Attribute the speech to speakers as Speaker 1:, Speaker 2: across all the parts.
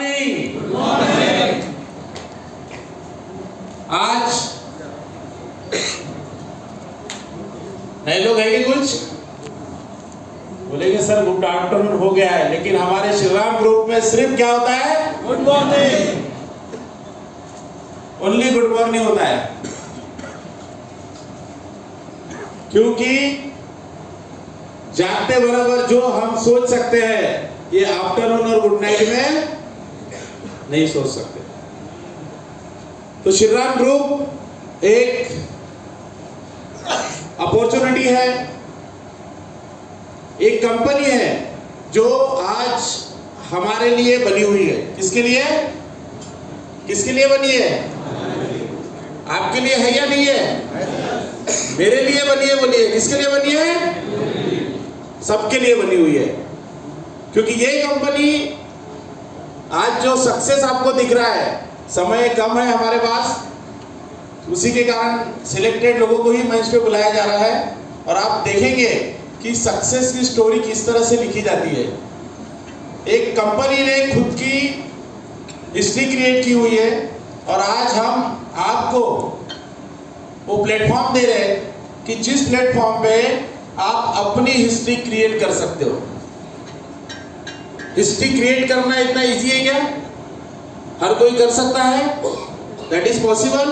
Speaker 1: Morning. Good morning. आज नए लोग हैं कि कुछ बोलेंगे सर गुड आफ्टरनून हो गया है, लेकिन हमारे श्री राम ग्रुप में सिर्फ क्या होता है? Good morning. Only good morning होता है, क्योंकि जागते बराबर जो हम सोच सकते हैं ये आफ्टरनून और गुड नाइट में नहीं सोच सकते। तो श्री राम ग्रुप एक अपॉर्चुनिटी है, एक कंपनी है जो आज हमारे लिए बनी हुई है। किसके लिए? किसके लिए बनी है? आपके लिए है या नहीं है? मेरे लिए बनी है। बोलिए किसके लिए बनी है? सबके लिए बनी हुई है, क्योंकि ये कंपनी आज जो सक्सेस आपको दिख रहा है, समय कम है हमारे पास, उसी के कारण सिलेक्टेड लोगों को ही मंच पे बुलाया जा रहा है। और आप देखेंगे कि सक्सेस की स्टोरी किस तरह से लिखी जाती है। एक कंपनी ने खुद की हिस्ट्री क्रिएट की हुई है और आज हम आपको वो प्लेटफॉर्म दे रहे हैं कि जिस प्लेटफॉर्म पे आप अपनी हिस्ट्री क्रिएट कर सकते हो। हिस्ट्री क्रिएट करना इतना इजी है क्या? हर कोई कर सकता है? That is possible.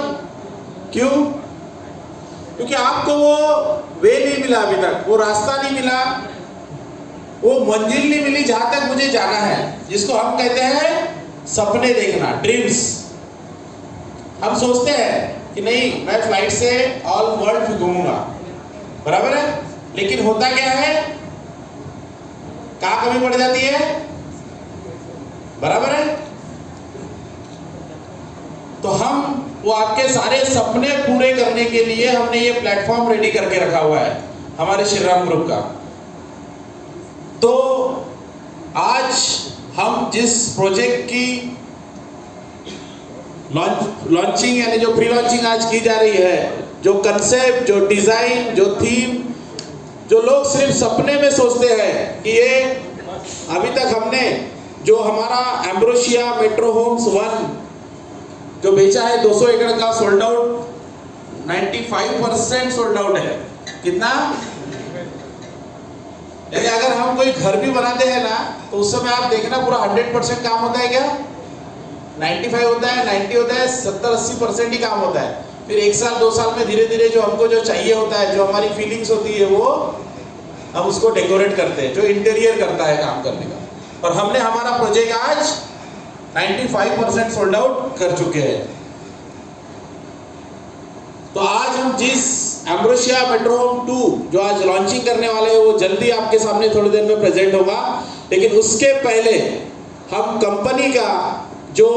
Speaker 1: क्यों? क्योंकि आपको वो वे नहीं मिला अभी तक, वो रास्ता नहीं मिला, वो मंजिल नहीं मिली जहां तक मुझे जाना है, जिसको हम कहते हैं सपने देखना, ड्रीम्स। हम सोचते हैं कि नहीं मैं फ्लाइट से ऑल वर्ल्ड घूमूंगा, बराबर है, लेकिन होता क्या है? कहां कमी पड़ जाती है? बराबर है। तो हम वो आपके सारे सपने पूरे करने के लिए हमने ये प्लेटफॉर्म रेडी करके रखा हुआ है हमारे श्री राम ग्रुप का। तो आज हम जिस प्रोजेक्ट की लॉन्चिंग यानी जो प्री लॉन्चिंग आज की जा रही है, जो कंसेप्ट, जो डिजाइन, जो थीम, जो लोग सिर्फ सपने में सोचते हैं कि ये अभी तक हमने जो हमारा एम्ब्रोसिया मेट्रो होम्स 1 जो बेचा है 200 एकड़ का, सोल्ड आउट, 95% सोल्ड आउट है। कितना? यानी अगर हम कोई घर भी बनाते हैं ना, तो उस समय आप देखना पूरा 100% काम होता है क्या? 95 होता है, 90 होता है, 70-80% ही काम होता है। फिर 1 साल 2 साल में धीरे धीरे जो हमको जो चाहिए होता है, जो हमारी फीलिंग्स होती है, वो हम उसको डेकोरेट करते हैं, जो इंटीरियर करता है काम करने का। और हमने हमारा प्रोजेक्ट आज 95% सोल्ड आउट कर चुके हैं। तो आज हम जिस एम्ब्रोसिया मेट्रो होम 2 जो आज लॉन्चिंग करने वाले हैं, वो जल्दी आपके सामने थोड़ी देर में प्रेजेंट होगा। लेकिन उसके पहले हम कंपनी का जो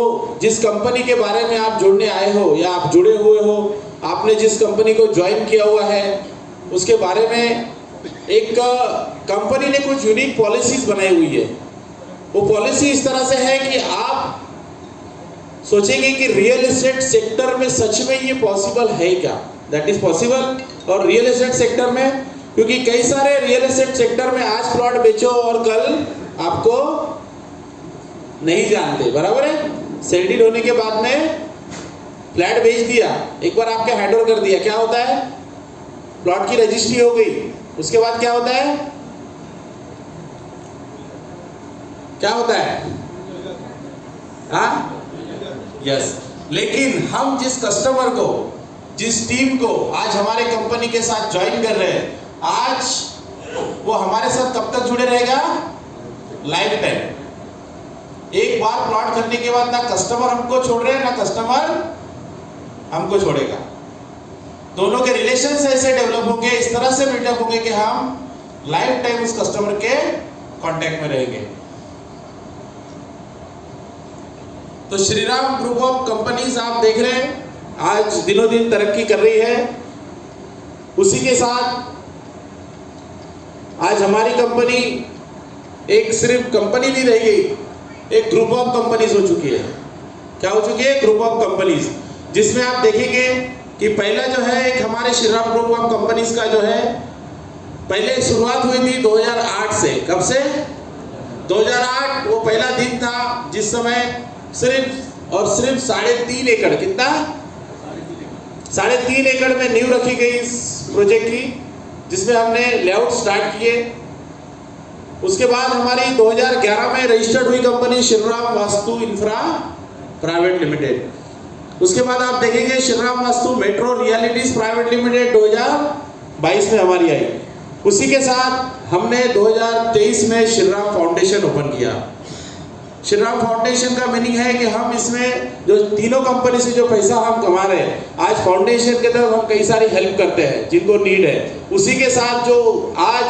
Speaker 1: जिस कंपनी के बारे में आप जुड़ने आए हो या आप जुड़े हुए हो, आपने जिस कंपनी को ज्वाइन किया हुआ है, उसके बारे में एक कंपनी ने कुछ यूनिक पॉलिसीज बनाई हुई है। वो पॉलिसी इस तरह से है कि आप सोचेंगे कि रियल एस्टेट सेक्टर में सच में ये पॉसिबल है क्या? That is possible. और रियल एस्टेट सेक्टर में, क्योंकि कई सारे रियल एस्टेट सेक्टर में आज प्लॉट बेचो और कल आपको नहीं जानते, बराबर है। सेल्ड होने के बाद में फ्लैट बेच दिया, एक बार आपके हैंड ओवर कर दिया, क्या होता है? प्लॉट की रजिस्ट्री हो गई, उसके बाद क्या होता है? क्या होता है? हाँ, यस। लेकिन हम जिस कस्टमर को, जिस टीम को आज हमारे कंपनी के साथ ज्वाइन कर रहे हैं, आज वो हमारे साथ कब तक जुड़े रहेगा? Life time. एक बार प्लॉट करने के बाद ना कस्टमर हमको छोड़ रहे हैं, ना कस्टमर हमको छोड़ेगा। दोनों के रिलेशंस ऐसे डेवलप होंगे, इस तरह से बिल्डअप होंगे कि हम लाइफ टाइम उस कस्टमर के कांटेक्ट में रहेंगे। तो Shri Ram group of companies आप देख रहे हैं आज दिनों दिन तरक्की कर रही है। उसी के साथ आज हमारी कंपनी एक सिर्फ कंपनी नहीं रह गई, एक ग्रुप ऑफ कंपनीज हो चुकी है। क्या हो चुकी है? ग्रुप ऑफ कंपनीज, जिसमें आप देखेंगे कि पहला जो है एक हमारे Shri Ram group of companies का जो है, पहले शुरुआत हुई थी 2008 से। कब से? 2008 वो पहला दिन था जिस समय सिर्फ और सिर्फ 3.5 एकड़, कितना 3.5 एकड़ में नींव रखी गई इस प्रोजेक्ट की, जिसमें हमने लेआउट स्टार्ट किए। उसके बाद हमारी 2011 में रजिस्टर्ड हुई company Shriram vastu infra private limited. उसके बाद आप देखेंगे Shriram vastu metro realities private limited 2022 में हमारी आई। उसी के साथ हमने 2023 में श्रीराम फाउंडेशन ओपन किया। श्रीराम फाउंडेशन का मीनिंग है कि हम इसमें जो तीनों कंपनी से जो पैसा हम कमा रहे हैं, आज फाउंडेशन के तरफ हम कई सारी हेल्प करते हैं जिनको नीड है। उसी के साथ जो आज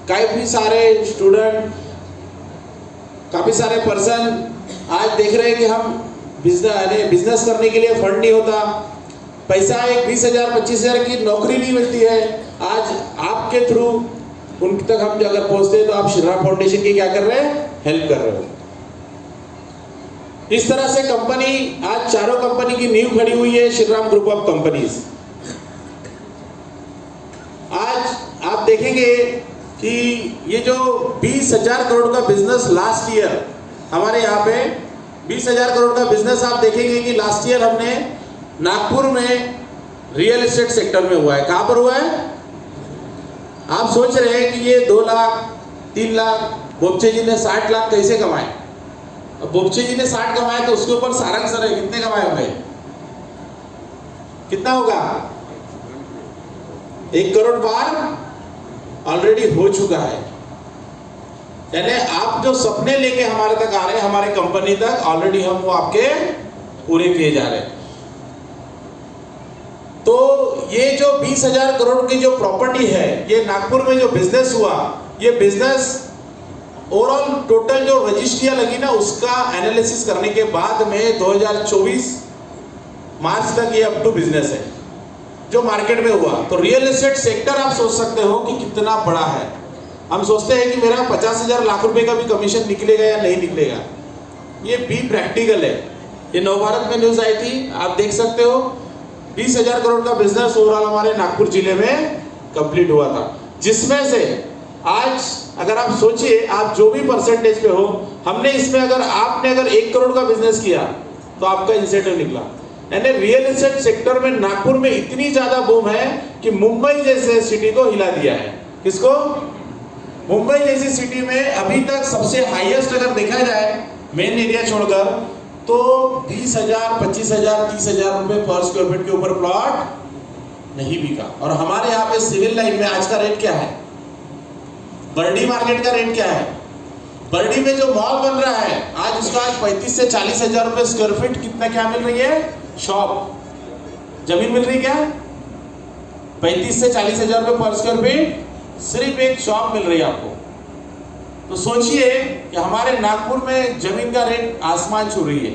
Speaker 1: काफ़ी सारे स्टूडेंट, काफ़ी सारे पर्सन आज देख रहे हैं कि हम बिजनेस करने के लिए फंड नहीं होता, पैसा एक 20,000 25,000 की नौकरी नहीं मिलती है, आज आपके थ्रू उन तक हम अगर पहुंचते हैं तो आप श्रीराम फाउंडेशन की क्या कर रहे हैं, हेल्प कर रहे हो। इस तरह से कंपनी आज चारों कंपनी की नींव खड़ी हुई है, श्रीराम ग्रुप ऑफ कंपनीज। आज आप देखेंगे कि ये जो 20,000 करोड़ का बिजनेस लास्ट ईयर हमारे यहाँ पे 20,000 करोड़ का बिजनेस आप देखेंगे कि लास्ट ईयर हमने नागपुर में रियल एस्टेट सेक्टर में हुआ है। कहाँ पर हुआ है? आप सोच रहे हैं कि ये 2 लाख 3 लाख, बोपचे जी ने 60 लाख कैसे कमाए? अब बोपचे जी ने 60 कमाए तो उसके ऊपर सारंग सर है, कितने कमाए होंगे? कितना होगा? 1 करोड़ पार ऑलरेडी हो चुका है। यानी आप जो सपने लेके हमारे तक आ रहे हैं, हमारे कंपनी तक, ऑलरेडी हम वो आपके पूरे किए जा रहे हैं। तो ये जो 20,000 करोड़ की जो प्रॉपर्टी है, ये नागपुर में जो बिजनेस हुआ, ये बिजनेस ओवरऑल टोटल जो रजिस्ट्रियां लगी ना, उसका एनालिसिस करने के बाद में 2024 मार्च तक ये अप टू बिजनेस है जो मार्केट में हुआ। तो रियल एस्टेट सेक्टर आप सोच सकते हो कि कितना बड़ा है। हम सोचते हैं कि मेरा 50,000 लाख रुपए का भी कमीशन निकलेगा या नहीं निकलेगा, ये भी प्रैक्टिकल है। ये नवभारत में न्यूज आई थी, आप देख सकते हो 20,000 करोड़ का बिजनेस ओवरऑल हमारे नागपुर जिले में कंप्लीट हुआ था, जिसमें से आज अगर आप सोचिए, आप जो भी परसेंटेज पे हो, हमने इसमें आपने अगर 1 करोड़ का बिजनेस किया तो आपका इंसेंटिव निकला। यानी रियल एस्टेट सेक्टर में नागपुर में इतनी ज्यादा बूम है कि मुंबई जैसे सिटी को हिला दिया है। किसको? मुंबई जैसी सिटी में अभी तक सबसे हाईएस्ट अगर देखा जाए मेन एरिया छोड़कर, तो 20,000 25,000 30,000 रुपए पर स्क्वायर फीट के ऊपर प्लॉट नहीं बिका। और हमारे यहाँ पे सिविल लाइन में आज का रेट क्या है? बर्डी मार्केट का रेट क्या है? बर्डी में जो मॉल बन रहा है आज उसका 35 से 40,000 रुपए स्क्वायर फीट कितना क्या मिल रही है? शॉप जमीन मिल रही क्या? 35 से 40,000 रुपए पर स्क्वायर फीट सिर्फ एक शॉप मिल रही है आपको। तो सोचिए कि हमारे नागपुर में जमीन का रेट आसमान छू रही है।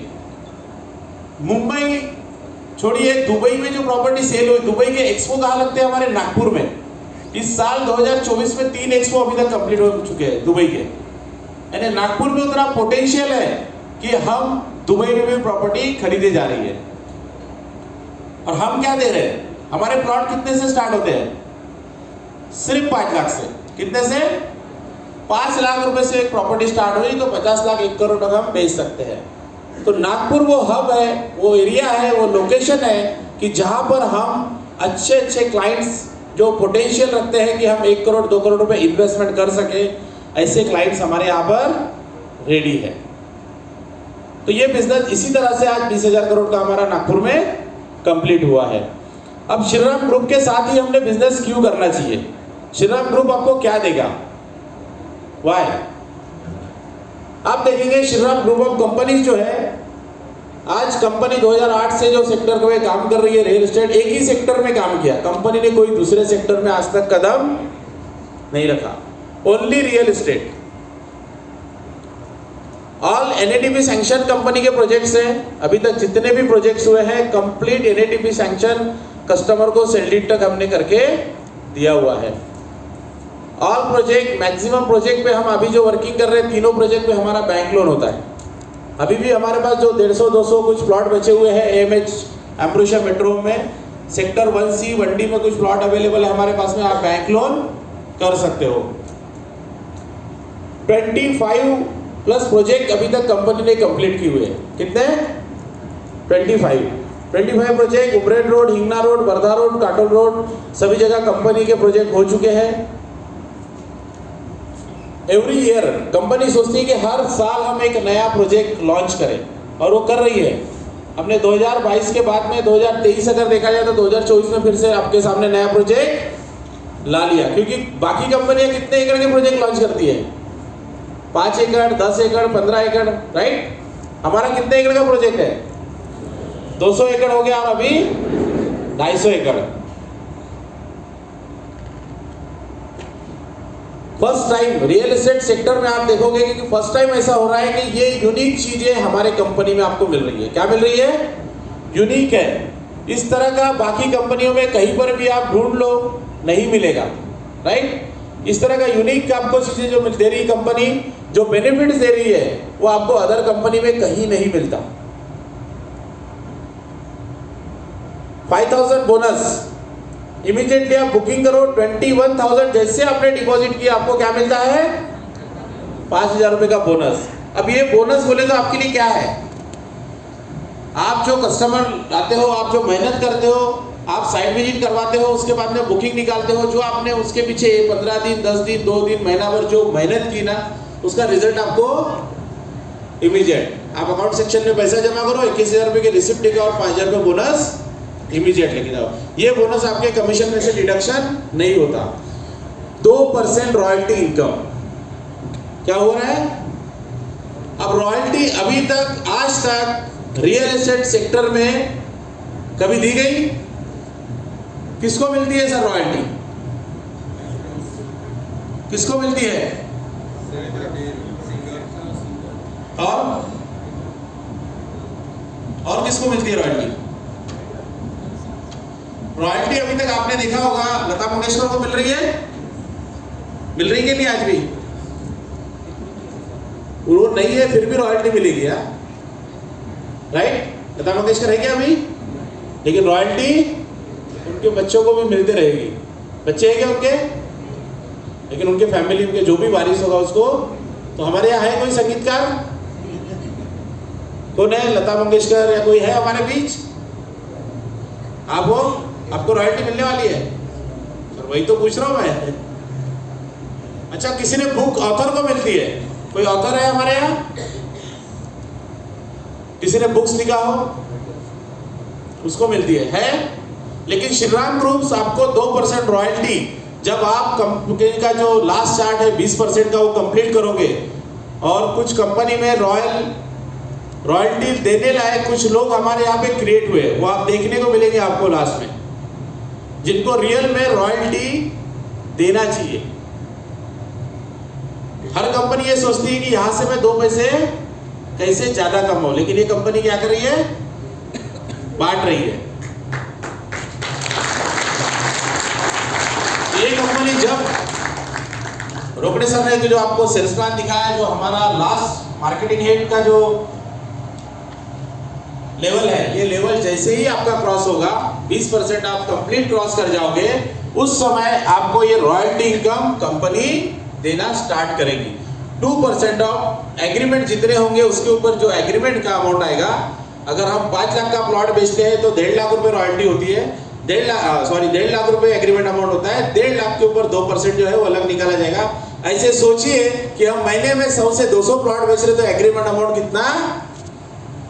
Speaker 1: मुंबई छोड़िए, दुबई में जो प्रॉपर्टी सेल हुई, दुबई के एक्सपो कहाँ लगते हैं? हमारे नागपुर में। इस साल 2024 में 3 एक्सपो अभी तक कंप्लीट हो चुके हैं दुबई के। यानी नागपुर में उतना पोटेंशियल है कि हम दुबई में भी प्रॉपर्टी खरीदे जा रही है। और हम क्या दे रहे हैं? हमारे प्लॉट कितने से स्टार्ट होते हैं? सिर्फ 5 लाख से। कितने से? 5 लाख रुपए से एक प्रॉपर्टी स्टार्ट हुई तो 50 लाख 1 करोड़ तक हम बेच सकते हैं। तो नागपुर वो हब है, वो एरिया है, वो लोकेशन है कि जहां पर हम अच्छे अच्छे क्लाइंट्स जो पोटेंशियल रखते हैं कि हम 1 करोड़ 2 करोड़ रुपए इन्वेस्टमेंट कर सके, ऐसे क्लाइंट्स हमारे यहाँ पर रेडी है। तो ये बिजनेस इसी तरह से आज 20,000 करोड़ का हमारा नागपुर में कंप्लीट हुआ है। अब श्रीराम ग्रुप के साथ ही हमने बिजनेस क्यों करना चाहिए? श्रीराम ग्रुप आपको क्या देगा? वाई? आप देखेंगे श्रीराम ग्रुप ऑफ कंपनीज जो है, आज कंपनी 2008 से जो सेक्टर में काम कर रही है, रियल एस्टेट, एक ही सेक्टर में काम किया। कंपनी ने कोई दूसरे सेक्टर में आज तक कदम नहीं रखा, only real estate. All NADP sanction company के प्रोजेक्ट्स हैं। अभी तक जितने भी प्रोजेक्ट्स हुए हैं कंप्लीट एनएडीपी सैंक्शन कस्टमर को सेल डीड तक हमने करके दिया हुआ है। ऑल प्रोजेक्ट, मैक्सिमम प्रोजेक्ट पे हम अभी जो वर्किंग कर रहे हैं, तीनों प्रोजेक्ट पे हमारा बैंक लोन होता है। अभी भी हमारे पास जो 150-200 कुछ प्लॉट बचे हुए हैं एएमएच एम्ब्रोसिया मेट्रो में, सेक्टर 1C 1D में कुछ प्लॉट अवेलेबल है हमारे पास में, आप बैंक लोन कर सकते हो। 25 प्लस प्रोजेक्ट अभी तक कंपनी ने कंप्लीट किए हुए हैं। कितने? 25 project Umred road, Hingna road, Wardha road, Katol road, सभी जगह कंपनी के प्रोजेक्ट हो चुके हैं। एवरी ईयर कंपनी सोचती है कि हर साल हम एक नया प्रोजेक्ट लॉन्च करें, और वो कर रही है। हमने 2022 के बाद में 2023 अगर देखा जाए तो 2024 में फिर से आपके सामने नया प्रोजेक्ट ला लिया, क्योंकि बाकी कंपनियां कितने एकड़ के प्रोजेक्ट लॉन्च करती है? 5 एकड़, 10 एकड़, 15 एकड़, राइट? हमारा कितने एकड़ का प्रोजेक्ट है? 200 एकड़ हो गया, और अभी 250 एकड़। First time real estate sector में आप देखोगे कि फर्स्ट टाइम ऐसा हो रहा है कि ये यूनिक चीजें हमारे कंपनी में आपको मिल रही है। क्या मिल रही है? यूनिक है। इस तरह का बाकी कंपनियों में कहीं पर भी आप ढूंढ लो, नहीं मिलेगा, राइट? इस तरह का यूनिक आपको चीजें जो दे रही कंपनी, जो बेनिफिट्स दे रही है, वो आपको अदर कंपनी में कहीं नहीं मिलता। 5000 बोनस, इमीडिएटली आप बुकिंग करो। 21,000 जैसे आपने डिपॉजिट किया, आपको क्या मिलता है? 5,000 रुपए का बोनस। अब ये बोनस बोले तो आपके लिए क्या है? आप जो कस्टमर लाते हो, आप जो मेहनत करते हो, आप साइट विजिट करवाते हो, उसके बाद में बुकिंग निकालते हो, जो आपने उसके पीछे 15 दिन, 10 दिन, 2 दिन, महीना भर जो मेहनत की ना, उसका रिजल्ट आपको इमीडिएट। आप अकाउंट सेक्शन में पैसा जमा करो, 21,000 रुपए की रिसिप्ट लेके और 5,000 रुपए बोनस इमीडिएट लेके जाओ। ये बोनस आपके कमीशन में से डिडक्शन नहीं होता। 2% रॉयल्टी इनकम क्या हो रहा है? अब रॉयल्टी अभी तक, आज तक रियल एस्टेट सेक्टर में कभी दी गई? किसको मिलती है सर रॉयल्टी? किसको मिलती है? और किसको मिलती है रॉयल्टी? रॉयल्टी अभी तक आपने देखा होगा लता मंगेशकर को मिल रही है? मिल रही है नहीं आज भी? वो नहीं है फिर भी रॉयल्टी मिलेगी यार, राइट? लता मंगेशकर है क्या अभी? लेकिन रॉयल्टी उनके बच्चों को भी मिलते रहेगी। बच्चे हैं क्या उनके? लेकिन उनके फैमिली, उनके जो भी वारिस होगा उसको। तो हमारे यहाँ है कोई संगीतकार? कौन है? लता मंगेशकर या कोई है हमारे बीच? आप हो, आपको रॉयल्टी मिलने वाली है सर? वही तो पूछ रहा हूं मैं। अच्छा, किसी ने बुक ऑथर को मिलती है? कोई ऑथर है हमारे यहाँ? किसी ने बुक्स लिखा हो उसको मिलती है? लेकिन श्रीराम ग्रुप्स आपको 2% रॉयल्टी, जब आप कंपनी का जो लास्ट चार्ट है 20% का, वो कंप्लीट करोगे, और कुछ कंपनी में रॉयल्टी देने लायक कुछ लोग हमारे यहाँ पे क्रिएट हुए, वो आप देखने को मिलेंगे आपको लास्ट में, जिनको रियल में रॉयल्टी देना चाहिए। हर कंपनी ये सोचती है कि यहां से मैं 2 पैसे कैसे ज्यादा कमाऊं, लेकिन ये कंपनी क्या कर रही है? बांट रही है। ये कंपनी जब रोकड़े सर ने जो आपको सेल्स प्लान दिखाया, जो हमारा लास्ट मार्केटिंग हेड का जो लेवल है, ये लेवल जैसे ही आपका क्रॉस होगा, 20% आप कंप्लीट क्रॉस कर जाओगे, उस समय आपको ये रॉयल्टी इनकम कंपनी देना स्टार्ट करेगी। 2% ऑफ एग्रीमेंट जितने होंगे उसके ऊपर जो एग्रीमेंट का अमाउंट आएगा, अगर हम 5 लाख का प्लॉट बेचते हैं तो 1.5 लाख रुपए रॉयल्टी होती है। 1.5 लाख रुपए एग्रीमेंट अमाउंट होता है। 1.5 लाख के ऊपर 2% जो है वो अलग निकाला जाएगा। ऐसे सोचिए कि हम महीने में 100 से 200 प्लॉट बेच रहे तो एग्रीमेंट अमाउंट कितना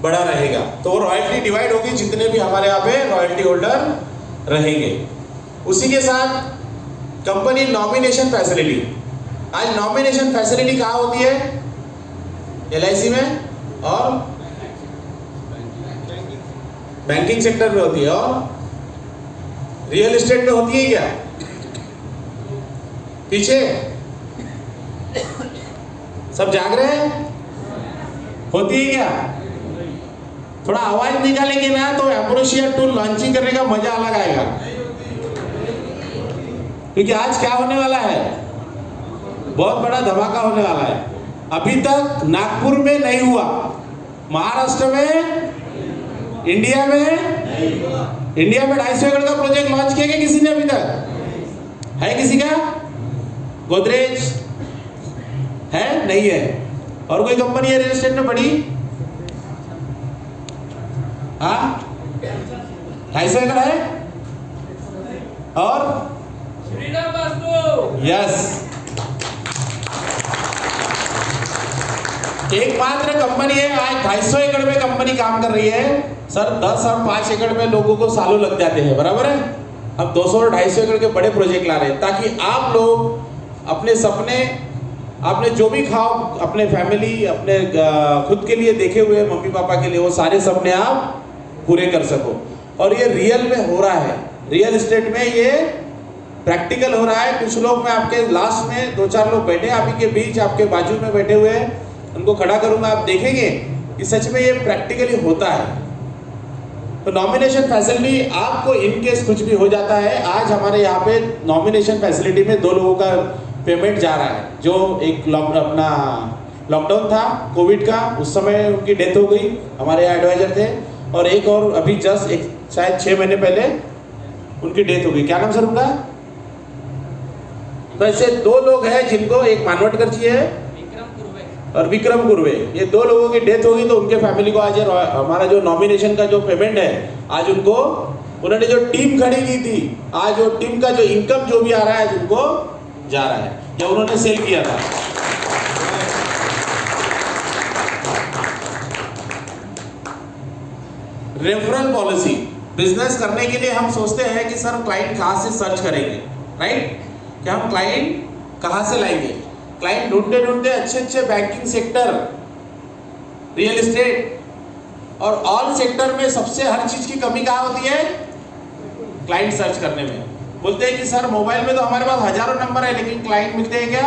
Speaker 1: बड़ा रहेगा। तो वो रॉयल्टी डिवाइड होगी जितने भी हमारे यहाँ पे रॉयल्टी होल्डर रहेंगे। उसी के साथ कंपनी नॉमिनेशन फैसिलिटी, आज नॉमिनेशन फैसिलिटी कहाँ होती है? LIC में और बैंकिंग सेक्टर में होती है, और रियल एस्टेट में होती है क्या? पीछे सब जाग रहे हैं? होती है क्या? थोड़ा आवाज निकालेंगे ना तो एम्ब्रोसिया टूल लॉन्चिंग करने का मजा अलग आएगा। क्योंकि आज क्या होने वाला है? बहुत बड़ा धमाका होने वाला है। अभी तक नागपुर में नहीं हुआ, महाराष्ट्र में, इंडिया में 250 एकड़ का प्रोजेक्ट लॉन्च किया क्या किसी ने अभी तक? है किसी का? गोदरेज है? नहीं है। और कोई कंपनी है रियल एस्टेट में बड़ी? हाँ, 250 एकड़ है। और यस, एकमात्र कंपनी है आज 250 एकड़ में कंपनी काम कर रही है। सर 10 और 5 एकड़ में लोगों को सालों लग जाते हैं, बराबर है। अब 200 और 250 एकड़ के बड़े प्रोजेक्ट ला रहे हैं ताकि आप लोग अपने सपने, आपने जो भी खाओ, अपने फैमिली, अपने खुद के लिए देखे हुए मम्मी पापा के लिए, वो सारे सपने आप पूरे कर सको। और ये रियल में हो रहा है, रियल एस्टेट में ये प्रैक्टिकल हो रहा है। कुछ लोग, मैं आपके लास्ट में 2-4 लोग बैठे आप ही के बीच, आपके बाजू में बैठे हुए हैं, उनको खड़ा करूंगा, आप देखेंगे कि सच में ये प्रैक्टिकली होता है। तो नॉमिनेशन फैसिलिटी, आपको इन केस कुछ भी हो जाता है, आज हमारे यहाँ पे नॉमिनेशन फैसिलिटी में 2 लोगों का पेमेंट जा रहा है। जो एक अपना लॉकडाउन था कोविड का, उस समय उनकी डेथ हो गई, हमारे यहाँ एडवाइजर थे, और एक और अभी जस्ट एक शायद 6 महीने पहले उनकी डेथ हो गई। क्या नाम सर उनका? तो ऐसे 2 लोग हैं जिनको, एक मानवटकर जी है और विक्रम गुरवे, ये 2 लोगों की डेथ होगी। तो उनके फैमिली को आज हमारा जो नॉमिनेशन का जो पेमेंट है, आज उनको, उन्होंने जो टीम खड़ी की थी, आज वो टीम का जो इनकम जो भी आ रहा है आज उनको जा रहा है, या उन्होंने सेल किया था। रेफरल पॉलिसी, बिजनेस करने के लिए हम सोचते हैं कि सर क्लाइंट कहाँ से सर्च करेंगे, राइट? कि हम क्लाइंट कहाँ से लाएंगे? क्लाइंट ढूंढते ढूंढते अच्छे बैंकिंग सेक्टर, रियल एस्टेट और ऑल सेक्टर में सबसे हर चीज की कमी कहाँ होती है? क्लाइंट सर्च करने में। बोलते हैं कि सर मोबाइल में तो हमारे पास हजारों नंबर है, लेकिन क्लाइंट मिलते हैं क्या?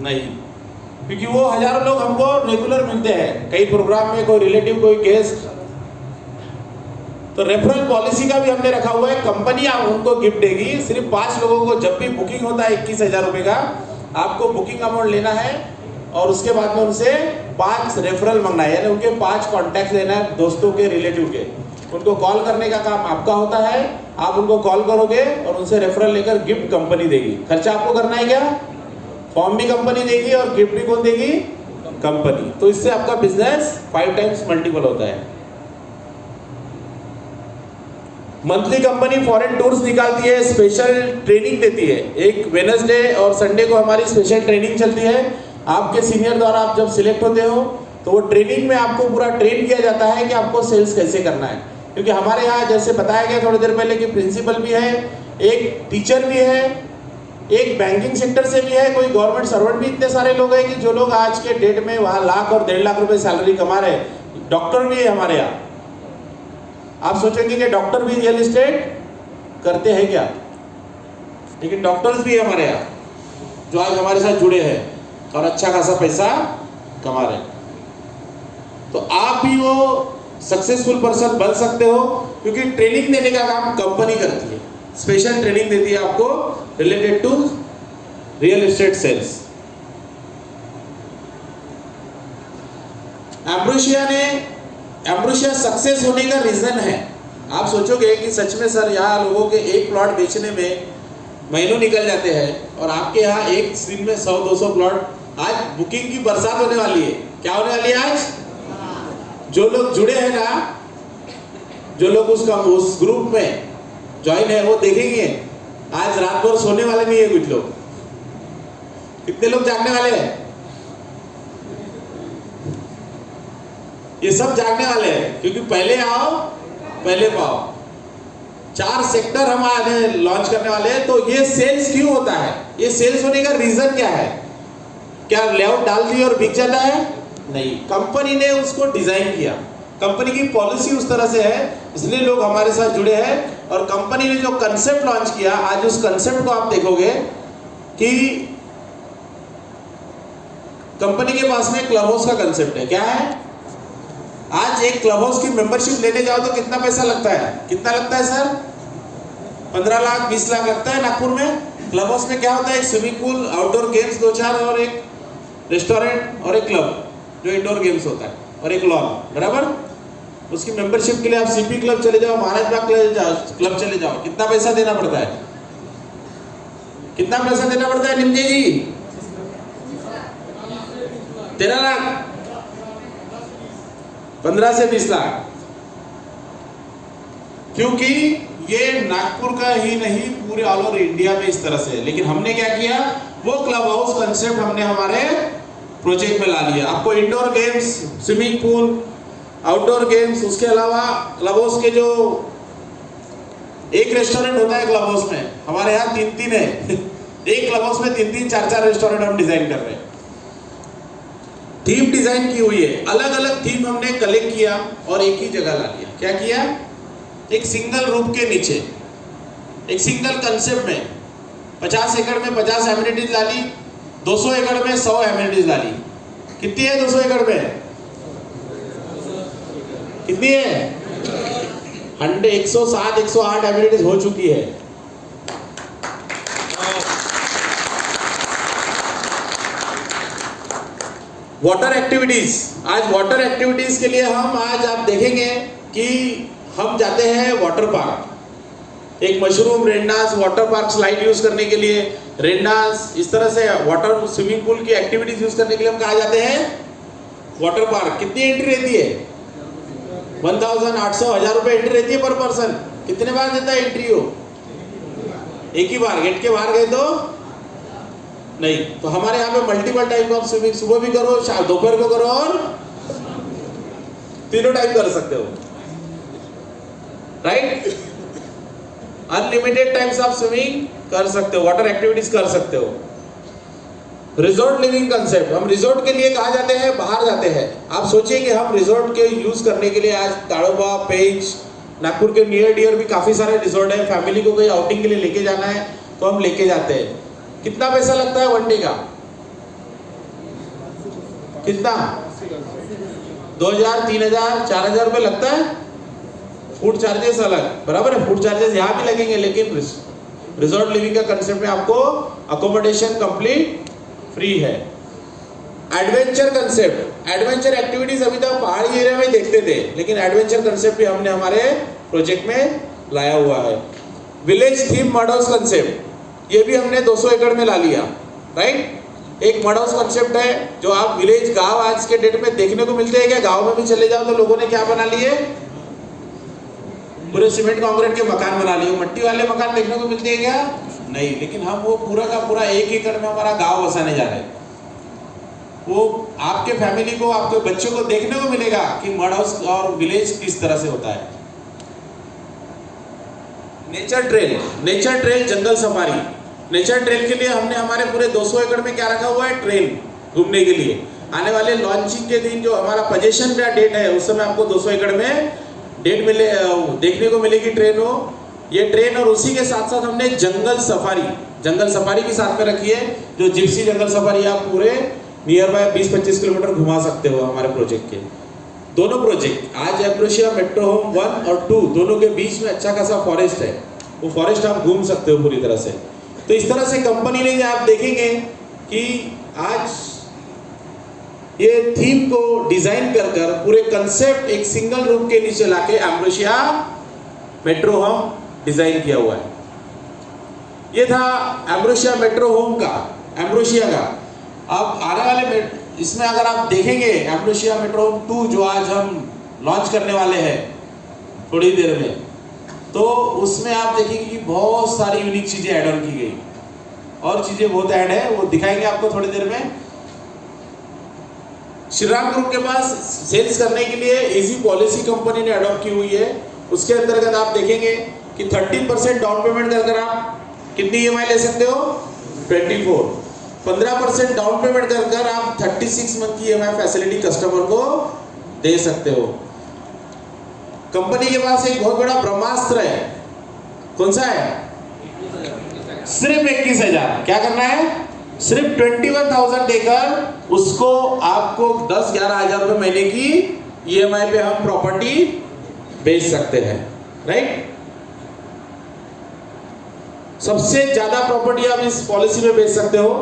Speaker 1: नहीं, क्योंकि वो हजारों लोग हमको रेगुलर मिलते हैं, कई प्रोग्राम में, कोई रिलेटिव, कोई गेस्ट। तो रेफरल पॉलिसी का भी हमने रखा हुआ है। कंपनी आप उनको गिफ्ट देगी, सिर्फ 5 लोगों को जब भी बुकिंग होता है 21,000 रुपये का, आपको बुकिंग अमाउंट लेना है और उसके बाद में उनसे 5 रेफरल मांगना है, यानी उनके 5 कॉन्टैक्ट लेना है, दोस्तों के, रिलेटिव के। उनको कॉल करने का काम आपका होता है, आप उनको कॉल करोगे और उनसे रेफरल लेकर गिफ्ट कंपनी देगी। खर्चा आपको करना है क्या? फॉर्म भी कंपनी देगी और गिफ्ट भी कौन देगी? कंपनी। तो इससे आपका बिजनेस 5 टाइम्स मल्टीपल होता है। मंथली कंपनी फॉरेन टूर्स निकालती है, स्पेशल ट्रेनिंग देती है। एक वेडनेसडे और संडे को हमारी स्पेशल ट्रेनिंग चलती है। आपके सीनियर द्वारा आप जब सिलेक्ट होते हो तो वो ट्रेनिंग में आपको पूरा ट्रेन किया जाता है कि आपको सेल्स कैसे करना है। क्योंकि हमारे यहाँ जैसे बताया गया थोड़ी देर पहले कि प्रिंसिपल भी है, एक टीचर भी है, एक बैंकिंग सेक्टर से भी है, कोई गवर्नमेंट सर्वेंट भी, इतने सारे लोग हैं कि जो लोग आज के डेट में वहाँ लाख और 1.5 लाख रुपए सैलरी कमा रहे हैं। डॉक्टर भी है हमारे यहाँ। आप सोचेंगे कि डॉक्टर भी रियल एस्टेट करते हैं क्या? लेकिन डॉक्टर्स भी है हमारे यहाँ जो आज हमारे साथ जुड़े हैं और अच्छा खासा पैसा कमा रहे हैं। तो आप भी वो सक्सेसफुल पर्सन बन सकते हो, क्योंकि ट्रेनिंग देने का काम कंपनी करती है। स्पेशल ट्रेनिंग देती है आपको related to real estate sales. Ambrosia success होने का रीजन है। आप सोचोगे कि सच में सर यहाँ लोगों के एक प्लॉट बेचने में महीनों निकल जाते हैं और आपके यहाँ एक दिन में 100-200 प्लॉट। आज बुकिंग की बरसात होने वाली है। क्या होने वाली है आज? जो लोग जुड़े हैं ना, जो लोग उस ग्रुप में ज्वाइन है, वो देखेंगे आज रात भर सोने वाले नहीं है कुछ लोग। कितने लोग जागने वाले हैं? ये सब जागने वाले हैं, क्योंकि पहले आओ पहले पाओ। 4 सेक्टर हम आगे लॉन्च करने वाले हैं। तो ये सेल्स क्यों होता है? ये सेल्स होने का रीजन क्या है? क्या लेआउट डाल दी और बिक जाता है? नहीं, कंपनी ने उसको डिजाइन किया। कंपनी की पॉलिसी उस तरह से है, इसलिए लोग हमारे साथ जुड़े हैं। और कंपनी ने जो कंसेप्ट लॉन्च किया, आज उस कंसेप्ट को आप देखोगे कि कंपनी के पास में क्लब हाउस का कंसेप्ट है। क्या है? आज एक क्लब हाउस की मेंबरशिप लेने जाओ तो कितना पैसा लगता है? कितना लगता है सर? 15 लाख 20 लाख लगता है नागपुर में। क्लब हाउस में क्या होता है? एक स्विमिंग पूल, आउटडोर गेम्स 2-4 और एक रेस्टोरेंट और एक क्लब जो इंडोर गेम्स होता है और एक लॉन, बराबर। उसकी मेंबरशिप के लिए आप सीपी क्लब चले जाओ, महाराज बाग क्लब चले जाओ, कितना पैसा देना पड़ता है? कितना पैसा देना पड़ता है निमजे जी? 13 लाख, 15 से 20 लाख, क्योंकि ये नागपुर का ही नहीं पूरे ऑल ओवर इंडिया में इस तरह से। लेकिन हमने क्या किया, वो क्लब हाउस कंसेप्ट हमने हमारे प्रोजेक्ट में ला लिया। आपको indoor games, swimming pool, outdoor games, उसके अलावा क्लब हाउस के जो एक रेस्टोरेंट होता है क्लब हाउस में, हमारे यहाँ 3-3 है एक क्लब हाउस में 3-3, 4-4 रेस्टोरेंट हम डिजाइन कर रहे हैं। थीम डिजाइन की हुई है, अलग अलग थीम हमने कलेक्ट किया और एक ही जगह ला लिया। क्या किया, एक सिंगल रूफ के नीचे, एक सिंगल कंसेप्ट में 50 एकड़ में 50 एमिनिटीज ला ली, 200 एकड़ में 100 एमिनिटीज ला ली। कितनी है 200 एकड़ में? कितनी है? 107, 108 एमिनिटीज हो चुकी है। वाटर एक्टिविटीज, आज वाटर एक्टिविटीज के लिए हम आज आप देखेंगे कि हम जाते हैं वाटर पार्क, एक mushroom, rain dance, water park slide use करने के लिए, रेनडांस, इस तरह से वाटर स्विमिंग पूल की एक्टिविटीज यूज करने के लिए हम कहाँ जाते हैं? Water park. कितनी एंट्री रहती है? 1800, 1000 रुपए एंट्री रहती है पर पर्सन। कितने बार देता है एंट्री हो? एक ही बार। गेट के बाहर गए तो नहीं। तो हमारे यहाँ पे मल्टीपल टाइप ऑफ स्विमिंग, सुबह भी करो, शाम दोपहर को करो और तीनों टाइम कर सकते हो, राइट? अनलिमिटेड टाइम्स आप स्विमिंग कर सकते हो, वाटर एक्टिविटीज कर सकते हो। रिजॉर्ट लिविंग कंसेप्ट, हम रिजॉर्ट के लिए कहाँ जाते हैं? बाहर जाते हैं। आप सोचिए कि हम रिजॉर्ट के यूज करने के लिए आज ताड़ोबा, पेंच, नागपुर के नियर डियर भी काफी सारे रिजॉर्ट है। फैमिली को कोई आउटिंग के लिए लेके जाना है तो हम लेके जाते हैं। कितना पैसा लगता है वन डे का? कितना? 2000, 3000, 4000 रुपए लगता है। फूड चार्जेस अलग, बराबर है, फूड चार्जेस यहाँ भी लगेंगे, लेकिन रिजॉर्ट लिविंग का कंसेप्ट में आपको अकोमोडेशन कंप्लीट फ्री है। एडवेंचर कंसेप्ट, एडवेंचर एक्टिविटीज अभी तक पहाड़ी एरिया में देखते थे, लेकिन एडवेंचर कंसेप्ट भी हमने हमारे प्रोजेक्ट में लाया हुआ है। Village theme mud house concept, ये भी हमने 200 एकड़ में ला लिया, राइट? एक मड हाउस कंसेप्ट है जो आप विलेज, गांव आज के डेट में देखने को मिलते हैं क्या? गांव में भी चले जाओ तो लोगों ने क्या बना लिए? पूरे सीमेंट कंक्रीट के मकान बना लिए। मट्टी वाले मकान देखने को मिलते हैं क्या? नहीं। लेकिन हम वो पूरा का पूरा 1 एकड़ में हमारा गांव बसाने जा रहे हैं। वो आपके फैमिली को, आपके बच्चों को देखने को मिलेगा कि मड हाउस और विलेज किस तरह से होता है। नेचर ट्रेल, नेचर ट्रेल, जंगल सफारी। नेचर ट्रेल के लिए हमने हमारे पूरे 200 एकड़ में क्या रखा हुआ है? ट्रेल घूमने के लिए। आने वाले लॉन्चिंग के दिन जो हमारा पोजीशन का डेट है, उस समय आपको 200 एकड़ में डेट मिले, देखने को मिलेगी ट्रेन हो, ये ट्रेन। और उसी के साथ साथ हमने जंगल सफारी भी साथ में रखी है, जो जिप्सी जंगल सफारी आप पूरे नियर बाय 20-25 किलोमीटर घुमा सकते हो हमारे प्रोजेक्ट के। दोनों प्रोजेक्ट आज एम्ब्रोसिया मेट्रो होम 1 और 2 दोनों के बीच में अच्छा खासा फॉरेस्ट है, वो फॉरेस्ट आप घूम सकते हो पूरी तरह से। तो इस तरह से कंपनी ने, आप देखेंगे कि आज ये थीम को डिजाइन कर पूरे कंसेप्ट एक सिंगल रूम के नीचे लाके एम्ब्रोसिया मेट्रो होम डिजाइन किया हुआ है। ये था एम्ब्रोसिया मेट्रो होम का, एम्ब्रोसिया का। अब आने वाले इसमें अगर आप देखेंगे एम्ब्रोसिया मेट्रो होम 2 जो आज हम लॉन्च करने वाले हैं थोड़ी देर में, तो उसमें आप देखेंगे कि बहुत सारी यूनिक चीजें ऐड ऑन की गई और चीजें बहुत ऐड है, वो दिखाएंगे आपको थोड़ी देर में। श्रीराम ग्रुप के पास सेल्स करने के लिए इजी पॉलिसी कंपनी ने अडॉप्ट की हुई है। उसके अंतर्गत आप देखेंगे कि 30% डाउन पेमेंट कर आप कितनी ईएमआई ले सकते हो? 24। 15% डाउन पेमेंट कर आप 36 मंथ की ईएमआई फैसिलिटी कस्टमर को दे सकते हो। कंपनी के पास एक बहुत बड़ा ब्रह्मास्त्र है, कौन सा है? सिर्फ 21,000। क्या करना है? सिर्फ 21,000 देकर उसको आपको 10-11 हजार रुपए महीने की ईएमआई पे हम प्रॉपर्टी बेच सकते हैं, राइट? सबसे ज्यादा प्रॉपर्टी आप इस पॉलिसी में बेच सकते हो,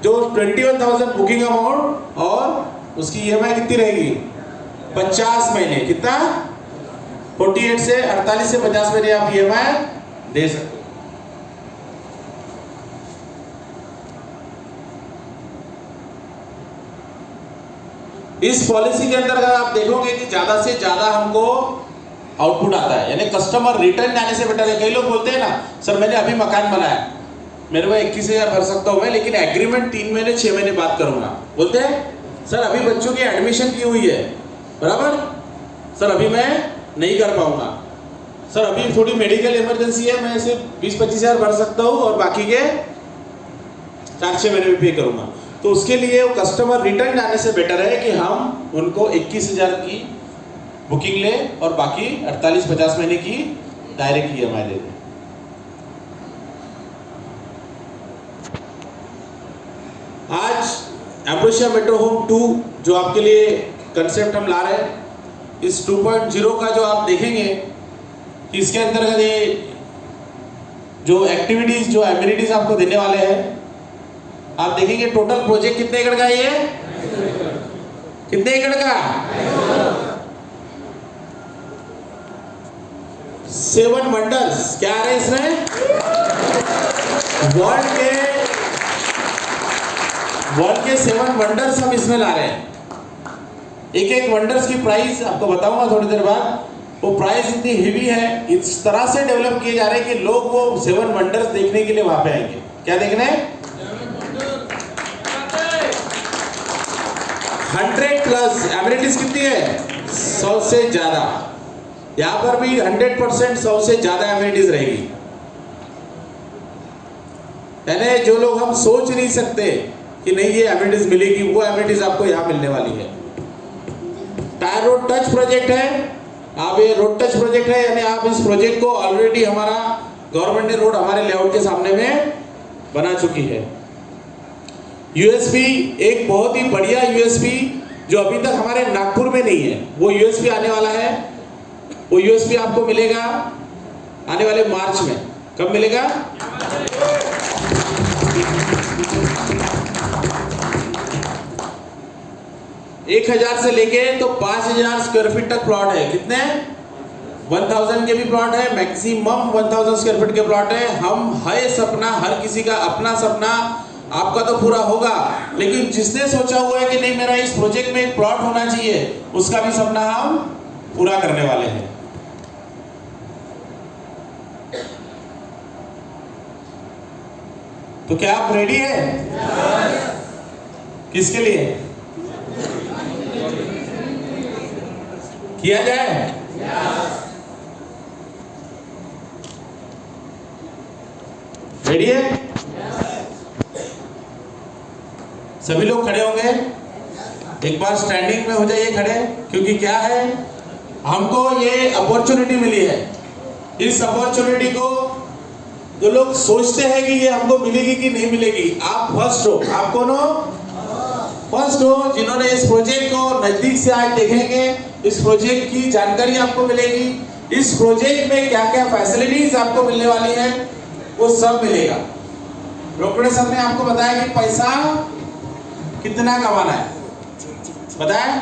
Speaker 1: जो 21,000 बुकिंग अमाउंट और उसकी ईएमआई कितनी रहेगी? 50 महीने। कितना? 48 से 48 से 50 महीने आप ईएमआई दे सकते हो। इस पॉलिसी के अंतर्गत आप देखोगे कि ज्यादा से ज्यादा हमको आउटपुट आता है, यानी कस्टमर रिटर्न जाने से बेटर है। कई लोग बोलते हैं ना, सर मैंने अभी मकान बनाया, मेरे को 21,000 भर सकता हूँ मैं, लेकिन एग्रीमेंट 3 महीने 6 महीने बात करूंगा। बोलते हैं सर अभी बच्चों की एडमिशन की हुई है, बराबर, सर अभी मैं नहीं कर पाऊंगा, सर अभी थोड़ी मेडिकल इमरजेंसी है, मैं सिर्फ 20-25,000 भर सकता हूँ और बाकी के 4-6 महीने में पे करूंगा। तो उसके लिए वो कस्टमर रिटर्न जाने से बेटर है कि हम उनको 21,000 की बुकिंग ले और बाकी 48-50 महीने की डायरेक्ट EMI दे दें। आज एम्ब्रोसिया मेट्रो होम 2 जो आपके लिए कंसेप्ट हम ला रहे हैं, इस 2.0 का जो आप देखेंगे कि इसके अंतर्गत ये जो एक्टिविटीज जो एमिनिटीज आपको देने वाले हैं, आप देखेंगे टोटल प्रोजेक्ट कितने एकड़ का है, ये कितने एकड़ का, 7 वंडर्स क्या आ रहे हैं इसमें, वर्ल्ड के 7 वंडर्स हम इसमें ला रहे हैं। एक वंडर्स की प्राइस आपको बताऊंगा थोड़ी देर बाद। वो प्राइस इतनी हेवी है, इस तरह से डेवलप किए जा रहे हैं कि लोग वो 7 वंडर्स देखने के लिए वहां पे आएंगे। क्या देखने, 100+ एमिनिटीज कितनी है, 100 से ज्यादा। यहां पर भी 100% 100 से ज्यादा एमिनिटीज रहेगी। यानी जो लोग हम सोच नहीं सकते कि नहीं ये एमिनिटीज मिलेगी, वो एमिनिटीज आपको यहां मिलने वाली है। टायर रोड टच प्रोजेक्ट है, आप ये रोड टच प्रोजेक्ट है, यानी आप इस प्रोजेक्ट को ऑलरेडी हमारा गवर्नमेंट ने रोड हमारे लेआउट के सामने में बना चुकी है। यूएसपी एक बहुत ही बढ़िया यूएसपी जो अभी तक हमारे नागपुर में नहीं है, वो यूएसपी आने वाला है। वो यूएसपी आपको मिलेगा आने वाले मार्च में। कब मिलेगा, 1000 से लेके तो 5000 स्क्वायर फीट तक प्लॉट है। कितने, 1000 के भी प्लॉट है, मैक्सिमम 1000 स्क्वायर फीट के प्लॉट है। हम है सपना, हर किसी का अपना सपना, आपका तो पूरा होगा, लेकिन जिसने सोचा हुआ है कि नहीं मेरा इस प्रोजेक्ट में एक प्लॉट होना चाहिए, उसका भी सपना हम पूरा करने वाले हैं। तो क्या आप रेडी हैं? किसके लिए किया जाए? रेडी है? सभी लोग खड़े होंगे, एक बार स्टैंडिंग में हो जाइए खड़े, क्योंकि क्या है, हमको ये अपॉर्चुनिटी मिली है। इस अपॉर्चुनिटी को जो लोग सोचते हैं कि ये हमको मिलेगी कि नहीं मिलेगी, आप फर्स्ट हो। आप कौन हो? फर्स्ट हो, जिन्होंने इस प्रोजेक्ट को नजदीक से आज देखेंगे। इस प्रोजेक्ट की जानकारी आपको मिलेगी, इस प्रोजेक्ट में क्या क्या फैसिलिटीज आपको मिलने वाली है, वो सब मिलेगा। रोकड़े सर ने आपको बताया कि पैसा कितना कमाना है, बताया?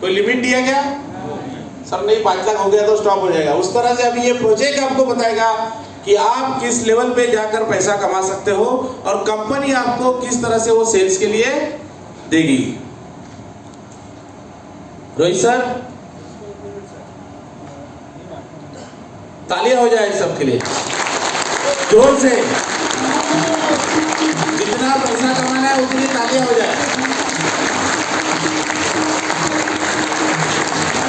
Speaker 1: कोई लिमिट दिया क्या? सर नहीं, 5 लाख हो गया तो स्टॉप हो जाएगा। उस तरह से अभी ये प्रोजेक्ट आपको बताएगा कि आप किस लेवल पे जाकर पैसा कमा सकते हो और कंपनी आपको किस तरह से वो सेल्स के लिए देगी। रोहित सर, तालियां हो जाए सबके लिए जोर से, जितना पैसा कमाना है उतनी तालियां हो जाए।